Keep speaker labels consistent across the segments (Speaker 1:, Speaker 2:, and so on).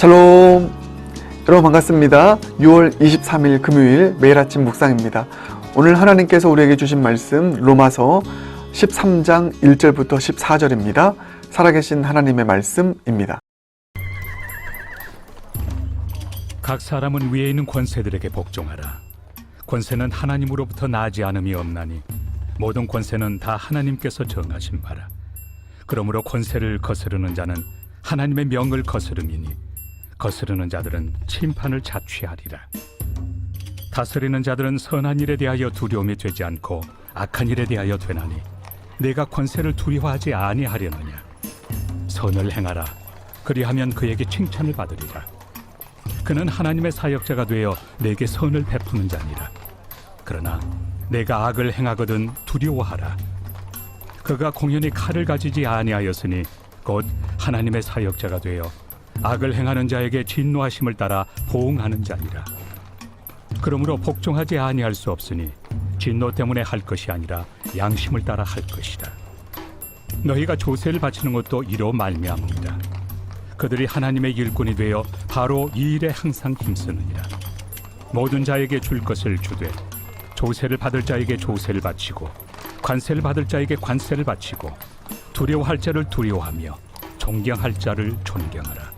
Speaker 1: 샬롬! 여러분 반갑습니다. 6월 23일 금요일 매일 아침 묵상입니다. 오늘 하나님께서 우리에게 주신 말씀 로마서 13장 1절부터 14절입니다. 살아계신 하나님의 말씀입니다.
Speaker 2: 각 사람은 위에 있는 권세들에게 복종하라. 권세는 하나님으로부터 나지 않음이 없나니 모든 권세는 다 하나님께서 정하신 바라. 그러므로 권세를 거스르는 자는 하나님의 명을 거스름이니 거스르는 자들은 심판을 자취하리라. 다스리는 자들은 선한 일에 대하여 두려움이 되지 않고 악한 일에 대하여 되나니 내가 권세를 두려워하지 아니하려느냐. 선을 행하라. 그리하면 그에게 칭찬을 받으리라. 그는 하나님의 사역자가 되어 내게 선을 베푸는 자니라. 그러나 내가 악을 행하거든 두려워하라. 그가 공연히 칼을 가지지 아니하였으니 곧 하나님의 사역자가 되어 악을 행하는 자에게 진노하심을 따라 보응하는 자니라. 그러므로 복종하지 아니할 수 없으니 진노 때문에 할 것이 아니라 양심을 따라 할 것이다. 너희가 조세를 바치는 것도 이로 말미암으리라. 그들이 하나님의 일꾼이 되어 바로 이 일에 항상 힘쓰느니라. 모든 자에게 줄 것을 주되 조세를 받을 자에게 조세를 바치고 관세를 받을 자에게 관세를 바치고 두려워할 자를 두려워하며 존경할 자를 존경하라.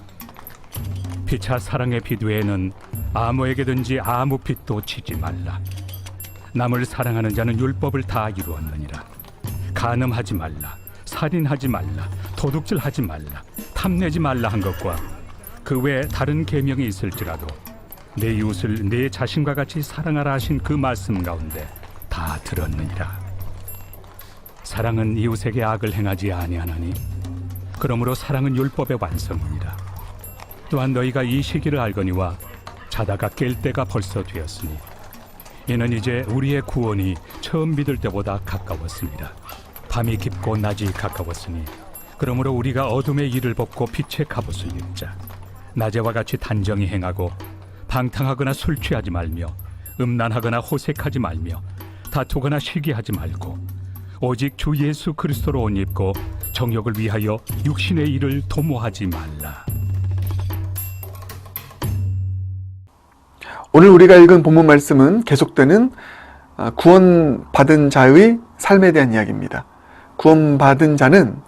Speaker 2: 피차 사랑의 빛 외에는 아무에게든지 아무 빚도 지지 말라. 남을 사랑하는 자는 율법을 다 이루었느니라. 간음하지 말라, 살인하지 말라, 도둑질하지 말라, 탐내지 말라 한 것과 그 외에 다른 계명이 있을지라도 내 이웃을 내 자신과 같이 사랑하라 하신 그 말씀 가운데 다 들었느니라. 사랑은 이웃에게 악을 행하지 아니하나니 그러므로 사랑은 율법의 완성이니라. 또한 너희가 이 시기를 알거니와 자다가 깰 때가 벌써 되었으니 이는 이제 우리의 구원이 처음 믿을 때보다 가까웠습니다. 밤이 깊고 낮이 가까웠으니 그러므로 우리가 어둠의 일을 벗고 빛의 갑옷을 입자. 낮에와 같이 단정히 행하고 방탕하거나 술 취하지 말며 음란하거나 호색하지 말며 다투거나 시기하지 말고 오직 주 예수 그리스도로 옷 입고 정욕을 위하여 육신의 일을 도모하지 말라.
Speaker 1: 오늘 우리가 읽은 본문 말씀은 계속되는 구원받은 자의 삶에 대한 이야기입니다. 구원받은 자는,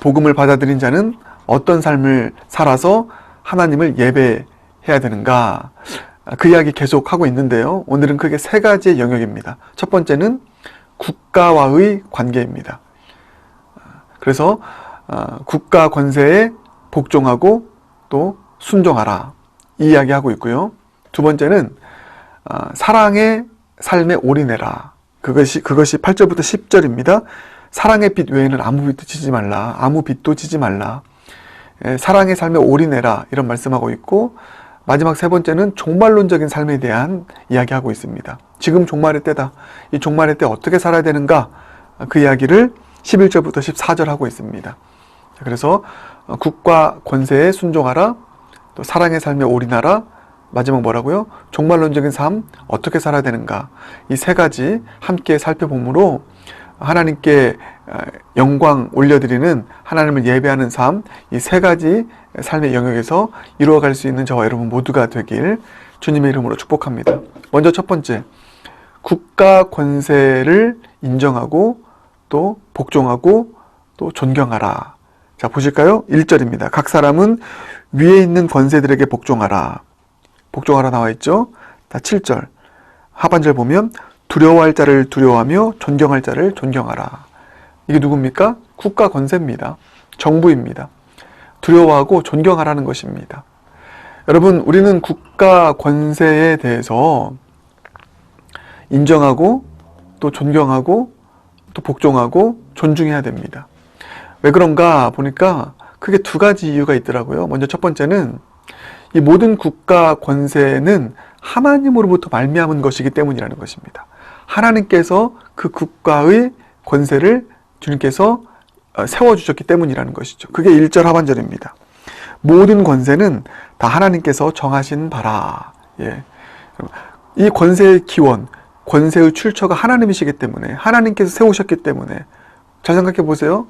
Speaker 1: 복음을 받아들인 자는 어떤 삶을 살아서 하나님을 예배해야 되는가, 그 이야기 계속하고 있는데요. 오늘은 크게 세 가지의 영역입니다. 첫 번째는 국가와의 관계입니다. 그래서 국가 권세에 복종하고 또 순종하라, 이 이야기하고 있고요. 두 번째는 사랑의 삶에 올인해라. 그것이 8절부터 10절입니다. 사랑의 빛 외에는 아무 빛도 지지 말라. 아무 빛도 지지 말라. 사랑의 삶에 올인해라, 이런 말씀하고 있고, 마지막 세 번째는 종말론적인 삶에 대한 이야기하고 있습니다. 지금 종말의 때다. 이 종말의 때 어떻게 살아야 되는가, 그 이야기를 11절부터 14절 하고 있습니다. 그래서 국가 권세에 순종하라, 또 사랑의 삶에 올인하라, 마지막 뭐라고요? 종말론적인 삶, 어떻게 살아야 되는가, 이 세 가지 함께 살펴보므로 하나님께 영광 올려드리는, 하나님을 예배하는 삶, 이 세 가지 삶의 영역에서 이루어갈 수 있는 저와 여러분 모두가 되길 주님의 이름으로 축복합니다. 먼저 첫 번째, 국가 권세를 인정하고 또 복종하고 또 존경하라. 자, 보실까요? 1절입니다. 각 사람은 위에 있는 권세들에게 복종하라. 복종하라 나와 있죠? 다 7절. 하반절 보면 두려워할 자를 두려워하며 존경할 자를 존경하라. 이게 누굽니까? 국가 권세입니다. 정부입니다. 두려워하고 존경하라는 것입니다. 여러분, 우리는 국가 권세에 대해서 인정하고 또 존경하고 또 복종하고 존중해야 됩니다. 왜 그런가 보니까 크게 두 가지 이유가 있더라고요. 먼저 첫 번째는 이 모든 국가 권세는 하나님으로부터 말미암은 것이기 때문이라는 것입니다. 하나님께서 그 국가의 권세를 주님께서 세워주셨기 때문이라는 것이죠. 그게 1절 하반절입니다. 모든 권세는 다 하나님께서 정하신 바라. 예. 이 권세의 기원, 권세의 출처가 하나님이시기 때문에, 하나님께서 세우셨기 때문에, 잘 생각해 보세요.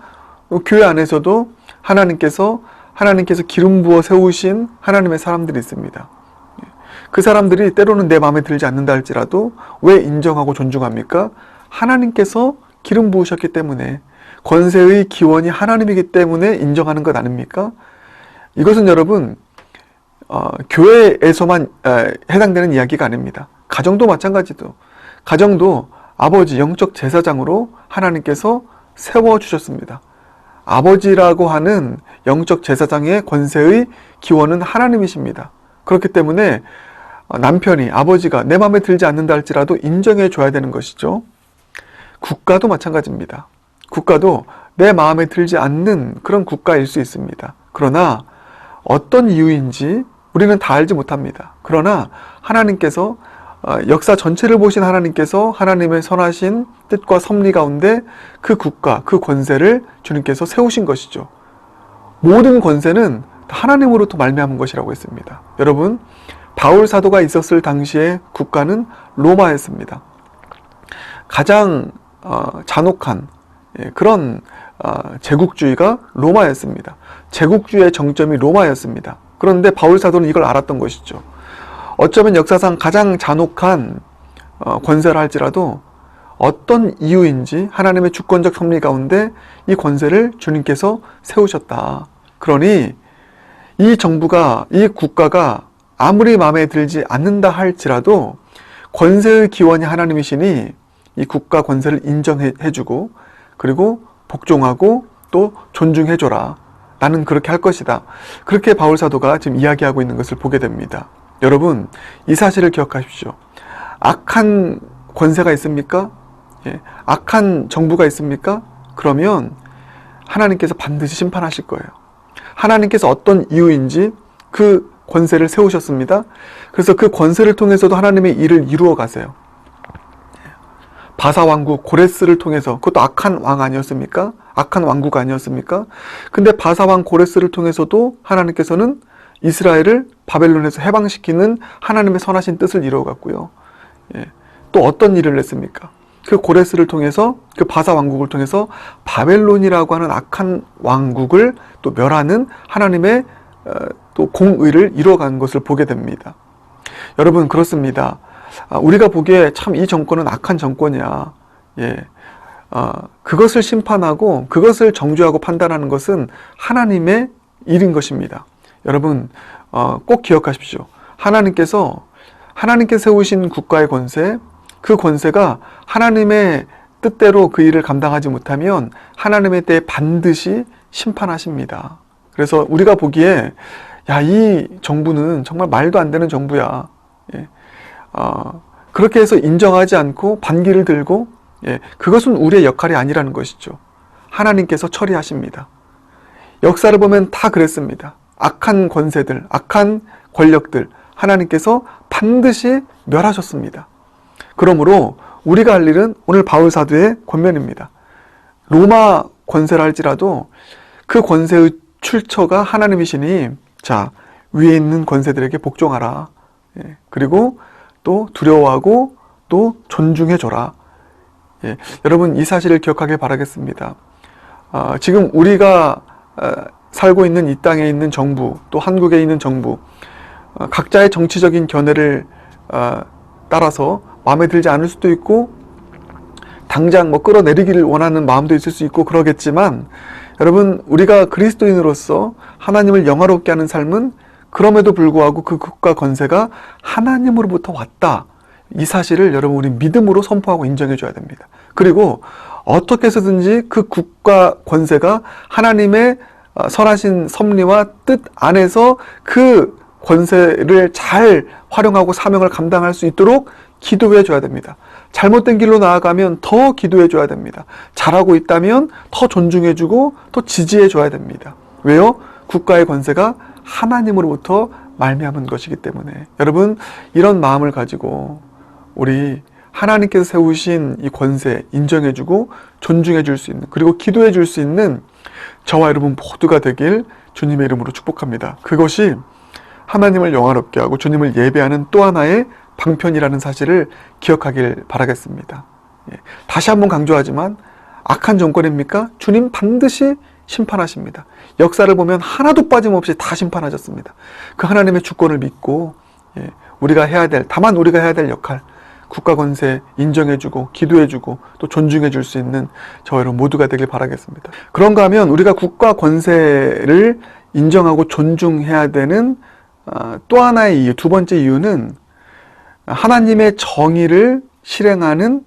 Speaker 1: 교회 안에서도 하나님께서 하나님께서 기름 부어 세우신 하나님의 사람들이 있습니다. 그 사람들이 때로는 내 마음에 들지 않는다 할지라도 왜 인정하고 존중합니까? 하나님께서 기름 부으셨기 때문에, 권세의 기원이 하나님이기 때문에 인정하는 것 아닙니까? 이것은 여러분 교회에서만 해당되는 이야기가 아닙니다. 가정도 마찬가지도, 가정도 아버지 영적 제사장으로 하나님께서 세워주셨습니다. 아버지라고 하는 영적 제사장의 권세의 기원은 하나님이십니다. 그렇기 때문에 남편이, 아버지가 내 마음에 들지 않는다 할지라도 인정해 줘야 되는 것이죠. 국가도 마찬가지입니다. 국가도 내 마음에 들지 않는 그런 국가일 수 있습니다. 그러나 어떤 이유인지 우리는 다 알지 못합니다. 그러나 하나님께서, 역사 전체를 보신 하나님께서 하나님의 선하신 뜻과 섭리 가운데 그 국가, 그 권세를 주님께서 세우신 것이죠. 모든 권세는 하나님으로부터 말미암은 것이라고 했습니다. 여러분, 바울 사도가 있었을 당시에 국가는 로마였습니다. 가장 잔혹한 그런 제국주의가 로마였습니다. 제국주의의 정점이 로마였습니다. 그런데 바울 사도는 이걸 알았던 것이죠. 어쩌면 역사상 가장 잔혹한 권세라 할지라도 어떤 이유인지 하나님의 주권적 섭리 가운데 이 권세를 주님께서 세우셨다. 그러니 이 정부가, 이 국가가 아무리 마음에 들지 않는다 할지라도 권세의 기원이 하나님이시니 이 국가 권세를 인정해주고 그리고 복종하고 또 존중해줘라. 나는 그렇게 할 것이다. 그렇게 바울 사도가 지금 이야기하고 있는 것을 보게 됩니다. 여러분, 이 사실을 기억하십시오. 악한 권세가 있습니까? 악한 정부가 있습니까? 그러면 하나님께서 반드시 심판하실 거예요. 하나님께서 어떤 이유인지 그 권세를 세우셨습니다. 그래서 그 권세를 통해서도 하나님의 일을 이루어 가세요. 바사 왕국 고레스를 통해서, 그것도 악한 왕 아니었습니까? 악한 왕국 아니었습니까? 근데 바사 왕 고레스를 통해서도 하나님께서는 이스라엘을 바벨론에서 해방시키는 하나님의 선하신 뜻을 이루어갔고요. 또 어떤 일을 했습니까? 그 고레스를 통해서, 그 바사 왕국을 통해서 바벨론이라고 하는 악한 왕국을 또 멸하는 하나님의 또 공의를 이루어간 것을 보게 됩니다. 여러분, 그렇습니다. 우리가 보기에 참 이 정권은 악한 정권이야. 그것을 심판하고 그것을 정죄하고 판단하는 것은 하나님의 일인 것입니다. 여러분, 꼭 기억하십시오. 하나님께서 세우신 국가의 권세, 그 권세가 하나님의 뜻대로 그 일을 감당하지 못하면 하나님의 때에 반드시 심판하십니다. 그래서 우리가 보기에 이 정부는 정말 말도 안 되는 정부야. 그렇게 해서 인정하지 않고 반기를 들고, 그것은 우리의 역할이 아니라는 것이죠. 하나님께서 처리하십니다. 역사를 보면 다 그랬습니다. 악한 권세들, 악한 권력들, 하나님께서 반드시 멸하셨습니다. 그러므로 우리가 할 일은 오늘 바울 사도의 권면입니다. 로마 권세라 할지라도 그 권세의 출처가 하나님이시니, 자, 위에 있는 권세들에게 복종하라. 그리고 또 두려워하고 또 존중해줘라. 여러분, 이 사실을 기억하길 바라겠습니다. 지금 우리가 살고 있는 이 땅에 있는 정부, 또 한국에 있는 정부, 각자의 정치적인 견해를 따라서 마음에 들지 않을 수도 있고 당장 끌어내리기를 원하는 마음도 있을 수 있고 그러겠지만, 여러분, 우리가 그리스도인으로서 하나님을 영화롭게 하는 삶은 그럼에도 불구하고 그 국가 권세가 하나님으로부터 왔다. 이 사실을 여러분, 우리 믿음으로 선포하고 인정해 줘야 됩니다. 그리고 어떻게 해서든지 그 국가 권세가 하나님의 선하신 섭리와 뜻 안에서 그 권세를 잘 활용하고 사명을 감당할 수 있도록 기도해 줘야 됩니다. 잘못된 길로 나아가면 더 기도해 줘야 됩니다. 잘하고 있다면 더 존중해 주고 또 지지해 줘야 됩니다. 왜요? 국가의 권세가 하나님으로부터 말미암은 것이기 때문에. 여러분, 이런 마음을 가지고 우리 하나님께서 세우신 이 권세 인정해 주고 존중해 줄 수 있는, 그리고 기도해 줄 수 있는 저와 여러분 모두가 되길 주님의 이름으로 축복합니다. 그것이 하나님을 영화롭게 하고 주님을 예배하는 또 하나의 방편이라는 사실을 기억하길 바라겠습니다. 다시 한번 강조하지만, 악한 정권입니까? 주님 반드시 심판하십니다. 역사를 보면 하나도 빠짐없이 다 심판하셨습니다. 그 하나님의 주권을 믿고 우리가 해야 될, 다만 우리가 해야 될 역할, 국가 권세 인정해주고 기도해주고 또 존중해줄 수 있는 저와 여러분 모두가 되길 바라겠습니다. 그런가 하면 우리가 국가 권세를 인정하고 존중해야 되는 또 하나의 이유, 두 번째 이유는 하나님의 정의를 실행하는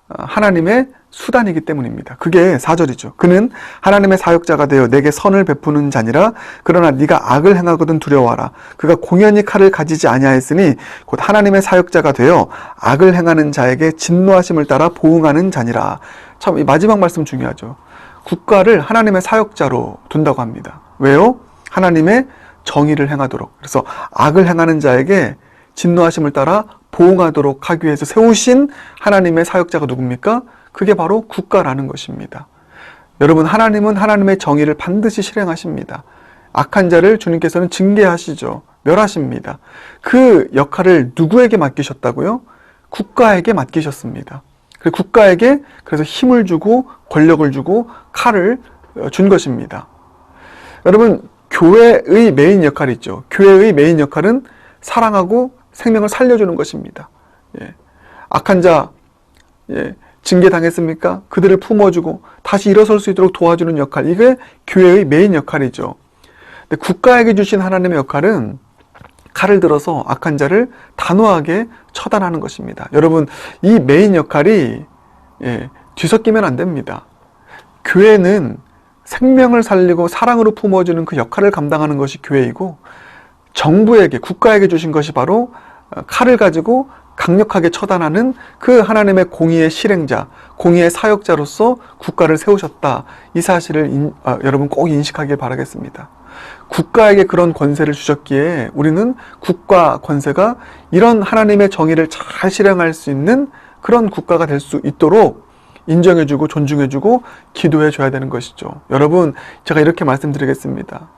Speaker 1: 하나님의 수단이기 때문입니다. 그게 4절이죠. 그는 하나님의 사역자가 되어 내게 선을 베푸는 자니라. 그러나 네가 악을 행하거든 두려워하라. 그가 공연히 칼을 가지지 아니하였으니 곧 하나님의 사역자가 되어 악을 행하는 자에게 진노하심을 따라 보응하는 자니라. 참, 이 마지막 말씀 중요하죠. 국가를 하나님의 사역자로 둔다고 합니다. 왜요? 하나님의 정의를 행하도록. 그래서 악을 행하는 자에게 진노하심을 따라 보응하도록 하기 위해서 세우신 하나님의 사역자가 누굽니까? 그게 바로 국가라는 것입니다. 여러분, 하나님은 하나님의 정의를 반드시 실행하십니다. 악한 자를 주님께서는 징계하시죠. 멸하십니다. 그 역할을 누구에게 맡기셨다고요? 국가에게 맡기셨습니다. 그래서 국가에게 그래서 힘을 주고 권력을 주고 칼을 준 것입니다. 여러분, 교회의 메인 역할이 있죠. 교회의 메인 역할은 사랑하고 생명을 살려주는 것입니다. 악한 자 징계당했습니까? 그들을 품어주고 다시 일어설 수 있도록 도와주는 역할, 이게 교회의 메인 역할이죠. 근데 국가에게 주신 하나님의 역할은 칼을 들어서 악한 자를 단호하게 처단하는 것입니다. 여러분, 이 메인 역할이 뒤섞이면 안 됩니다. 교회는 생명을 살리고 사랑으로 품어주는 그 역할을 감당하는 것이 교회이고, 정부에게, 국가에게 주신 것이 바로 칼을 가지고 강력하게 처단하는 그 하나님의 공의의 실행자, 공의의 사역자로서 국가를 세우셨다. 이 사실을 여러분 꼭 인식하길 바라겠습니다. 국가에게 그런 권세를 주셨기에 우리는 국가 권세가 이런 하나님의 정의를 잘 실행할 수 있는 그런 국가가 될 수 있도록 인정해주고 존중해주고 기도해줘야 되는 것이죠. 여러분, 제가 이렇게 말씀드리겠습니다.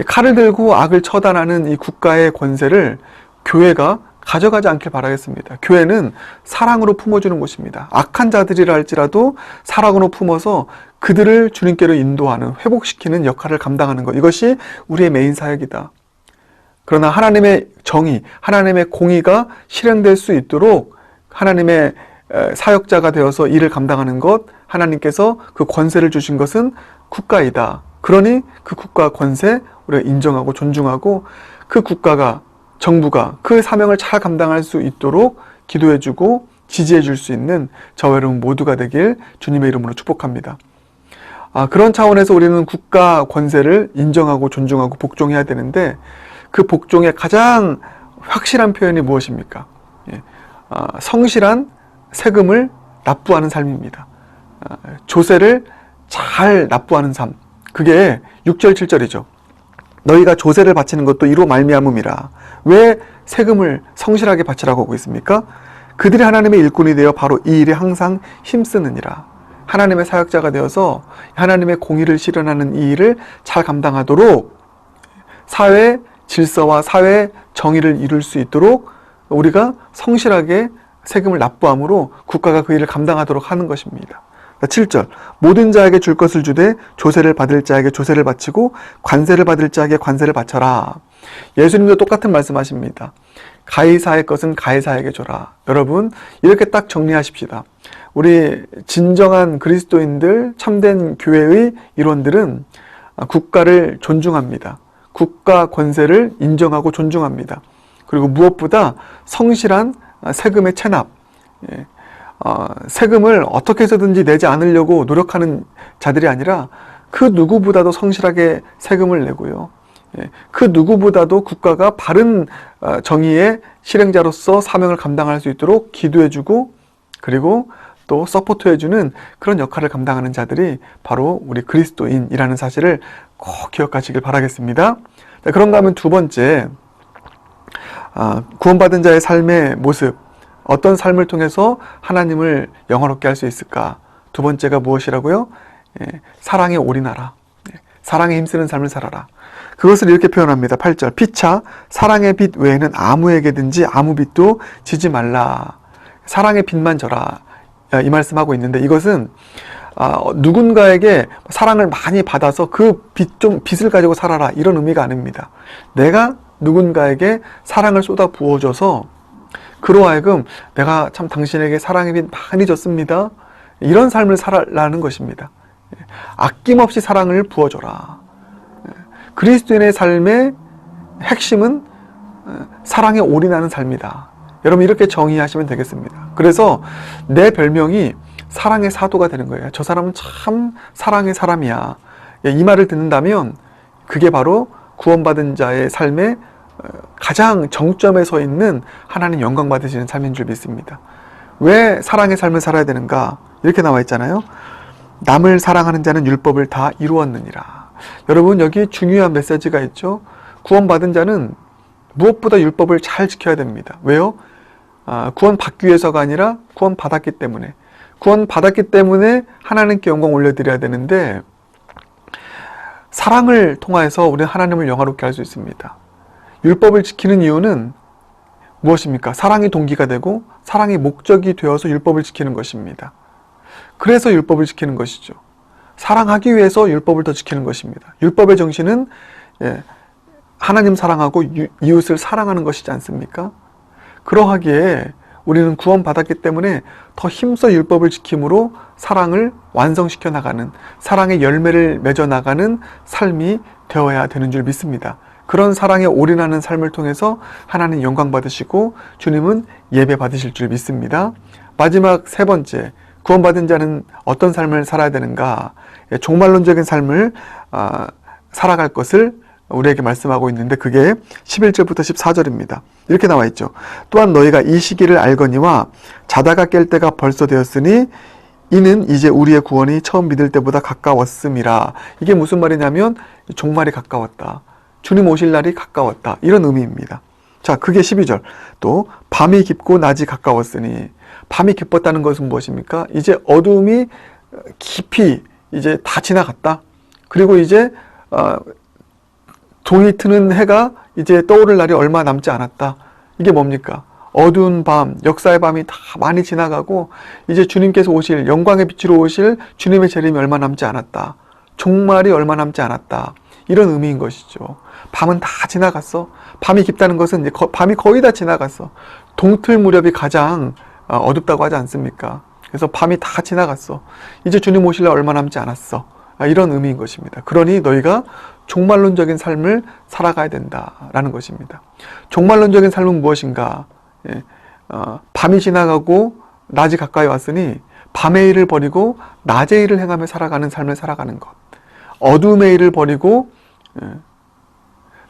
Speaker 1: 칼을 들고 악을 처단하는 이 국가의 권세를 교회가 가져가지 않길 바라겠습니다. 교회는 사랑으로 품어주는 곳입니다. 악한 자들이라 할지라도 사랑으로 품어서 그들을 주님께로 인도하는, 회복시키는 역할을 감당하는 것, 이것이 우리의 메인 사역이다. 그러나 하나님의 정의, 하나님의 공의가 실행될 수 있도록 하나님의 사역자가 되어서 일을 감당하는 것, 하나님께서 그 권세를 주신 것은 국가이다. 그러니 그 국가 권세 우리가 인정하고 존중하고, 그 국가가, 정부가 그 사명을 잘 감당할 수 있도록 기도해주고 지지해줄 수 있는 저와 여러분 모두가 되길 주님의 이름으로 축복합니다. 그런 차원에서 우리는 국가 권세를 인정하고 존중하고 복종해야 되는데, 그 복종의 가장 확실한 표현이 무엇입니까? 성실한 세금을 납부하는 삶입니다. 조세를 잘 납부하는 삶. 그게 6절 7절이죠. 너희가 조세를 바치는 것도 이로 말미암음이라. 왜 세금을 성실하게 바치라고 하고 있습니까? 그들이 하나님의 일꾼이 되어 바로 이 일에 항상 힘쓰느니라. 하나님의 사역자가 되어서 하나님의 공의를 실현하는 이 일을 잘 감당하도록, 사회 질서와 사회 정의를 이룰 수 있도록 우리가 성실하게 세금을 납부함으로 국가가 그 일을 감당하도록 하는 것입니다. 7절, 모든 자에게 줄 것을 주되 조세를 받을 자에게 조세를 바치고 관세를 받을 자에게 관세를 바쳐라. 예수님도 똑같은 말씀하십니다. 가이사의 것은 가이사에게 줘라. 여러분, 이렇게 딱 정리하십시다. 우리 진정한 그리스도인들, 참된 교회의 일원들은 국가를 존중합니다. 국가 권세를 인정하고 존중합니다. 그리고 무엇보다 성실한 세금의 체납, 세금을 어떻게 해서든지 내지 않으려고 노력하는 자들이 아니라 그 누구보다도 성실하게 세금을 내고요. 그 누구보다도 국가가 바른 정의의 실행자로서 사명을 감당할 수 있도록 기도해주고, 그리고 또 서포트해주는 그런 역할을 감당하는 자들이 바로 우리 그리스도인이라는 사실을 꼭 기억하시길 바라겠습니다. 자, 그런가 하면 두 번째, 구원받은 자의 삶의 모습, 어떤 삶을 통해서 하나님을 영화롭게 할 수 있을까? 두 번째가 무엇이라고요? 사랑에 올인하라. 사랑에 힘쓰는 삶을 살아라. 그것을 이렇게 표현합니다. 8절, 피차 사랑의 빛 외에는 아무에게든지 아무 빛도 지지 말라. 사랑의 빛만 져라. 이 말씀하고 있는데, 이것은 누군가에게 사랑을 많이 받아서 그 빚을 가지고 살아라 이런 의미가 아닙니다. 내가 누군가에게 사랑을 쏟아 부어줘서 그로 하여금 내가 참 당신에게 사랑의 빚 많이 줬습니다. 이런 삶을 살아라는 것입니다. 아낌없이 사랑을 부어줘라. 그리스도인의 삶의 핵심은 사랑에 올인하는 삶이다. 여러분 이렇게 정의하시면 되겠습니다. 그래서 내 별명이 사랑의 사도가 되는 거예요. 저 사람은 참 사랑의 사람이야. 이 말을 듣는다면 그게 바로 구원받은 자의 삶의 가장 정점에 서 있는 하나님 영광 받으시는 삶인 줄 믿습니다. 왜 사랑의 삶을 살아야 되는가? 이렇게 나와 있잖아요. 남을 사랑하는 자는 율법을 다 이루었느니라. 여러분 여기 중요한 메시지가 있죠. 구원받은 자는 무엇보다 율법을 잘 지켜야 됩니다. 왜요? 구원받기 위해서가 아니라 구원받았기 때문에. 구원받았기 때문에 하나님께 영광 올려드려야 되는데 사랑을 통해서 우리는 하나님을 영화롭게 할 수 있습니다. 율법을 지키는 이유는 무엇입니까? 사랑이 동기가 되고 사랑이 목적이 되어서 율법을 지키는 것입니다. 그래서 율법을 지키는 것이죠. 사랑하기 위해서 율법을 더 지키는 것입니다. 율법의 정신은 하나님 사랑하고 이웃을 사랑하는 것이지 않습니까? 그러하기에 우리는 구원받았기 때문에 더 힘써 율법을 지킴으로 사랑을 완성시켜 나가는, 사랑의 열매를 맺어 나가는 삶이 되어야 되는 줄 믿습니다. 그런 사랑에 올인하는 삶을 통해서 하나님 영광 받으시고 주님은 예배 받으실 줄 믿습니다. 마지막 세 번째, 구원받은 자는 어떤 삶을 살아야 되는가? 종말론적인 삶을 살아갈 것을 우리에게 말씀하고 있는데 그게 11절부터 14절입니다. 이렇게 나와 있죠. 또한 너희가 이 시기를 알거니와 자다가 깰 때가 벌써 되었으니 이는 이제 우리의 구원이 처음 믿을 때보다 가까웠음이라. 이게 무슨 말이냐면 종말이 가까웠다. 주님 오실 날이 가까웠다. 이런 의미입니다. 자, 그게 12절. 또 밤이 깊고 낮이 가까웠으니. 밤이 깊었다는 것은 무엇입니까? 이제 어두움이 깊이 이제 다 지나갔다. 그리고 이제 동이 트는 해가 이제 떠오를 날이 얼마 남지 않았다. 이게 뭡니까? 어두운 밤, 역사의 밤이 다 많이 지나가고 이제 주님께서 오실, 영광의 빛으로 오실 주님의 재림이 얼마 남지 않았다. 종말이 얼마 남지 않았다. 이런 의미인 것이죠. 밤은 다 지나갔어. 밤이 깊다는 것은 이제 밤이 거의 다 지나갔어. 동틀 무렵이 가장 어둡다고 하지 않습니까? 그래서 밤이 다 지나갔어. 이제 주님 오실 날 얼마 남지 않았어. 이런 의미인 것입니다. 그러니 너희가 종말론적인 삶을 살아가야 된다라는 것입니다. 종말론적인 삶은 무엇인가? 밤이 지나가고 낮이 가까이 왔으니 밤의 일을 버리고 낮의 일을 행하며 살아가는 삶을 살아가는 것. 어둠의 일을 버리고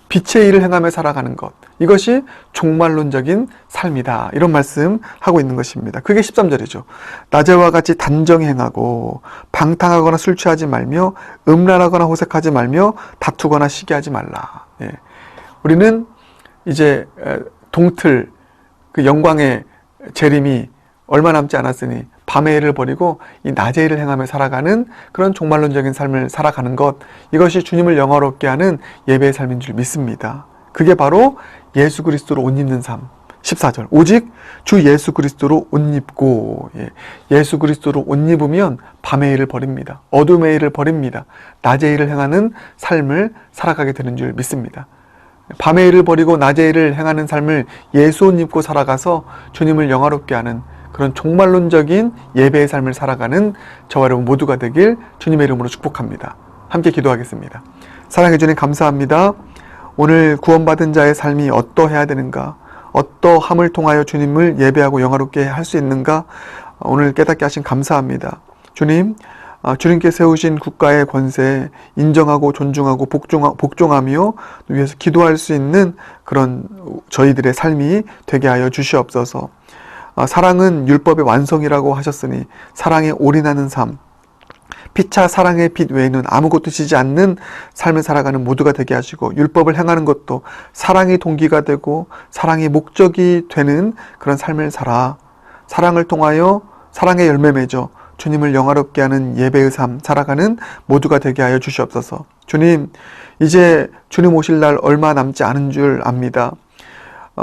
Speaker 1: 빛의 일을 행하며 살아가는 것. 이것이 종말론적인 삶이다. 이런 말씀하고 있는 것입니다. 그게 13절이죠. 낮에와 같이 단정히 행하고 방탕하거나 술 취하지 말며 음란하거나 호색하지 말며 다투거나 시기하지 말라. 우리는 이제 동틀 그 영광의 재림이 얼마 남지 않았으니 밤의 일을 버리고 이 낮의 일을 행하며 살아가는 그런 종말론적인 삶을 살아가는 것, 이것이 주님을 영화롭게 하는 예배의 삶인 줄 믿습니다. 그게 바로 예수 그리스도로 옷 입는 삶. 14절. 오직 주 예수 그리스도로 옷 입고, 예수 그리스도로 옷 입으면 밤의 일을 버립니다. 어둠의 일을 버립니다. 낮의 일을 행하는 삶을 살아가게 되는 줄 믿습니다. 밤의 일을 버리고 낮의 일을 행하는 삶을 예수 옷 입고 살아가서 주님을 영화롭게 하는 그런 종말론적인 예배의 삶을 살아가는 저와 여러분 모두가 되길 주님의 이름으로 축복합니다. 함께 기도하겠습니다. 사랑해 주님 감사합니다. 오늘 구원받은 자의 삶이 어떠해야 되는가, 어떠함을 통하여 주님을 예배하고 영화롭게 할 수 있는가, 오늘 깨닫게 하신 감사합니다. 주님, 주님께 세우신 국가의 권세에 인정하고 존중하고 복종하며 위해서 기도할 수 있는 그런 저희들의 삶이 되게 하여 주시옵소서. 사랑은 율법의 완성이라고 하셨으니 사랑에 올인하는 삶, 피차 사랑의 빛 외에는 아무것도 지지 않는 삶을 살아가는 모두가 되게 하시고, 율법을 행하는 것도 사랑이 동기가 되고 사랑이 목적이 되는 그런 삶을 살아 사랑을 통하여 사랑의 열매 맺어 주님을 영화롭게 하는 예배의 삶 살아가는 모두가 되게 하여 주시옵소서. 주님, 이제 주님 오실 날 얼마 남지 않은 줄 압니다.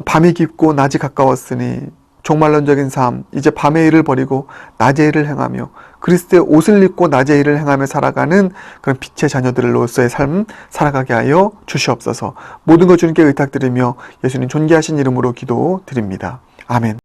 Speaker 1: 밤이 깊고 낮이 가까웠으니 종말론적인 삶, 이제 밤의 일을 버리고 낮의 일을 행하며 그리스도의 옷을 입고 낮의 일을 행하며 살아가는 그런 빛의 자녀들로서의 삶 살아가게 하여 주시옵소서. 모든 것 주님께 의탁드리며 예수님 존귀하신 이름으로 기도드립니다. 아멘.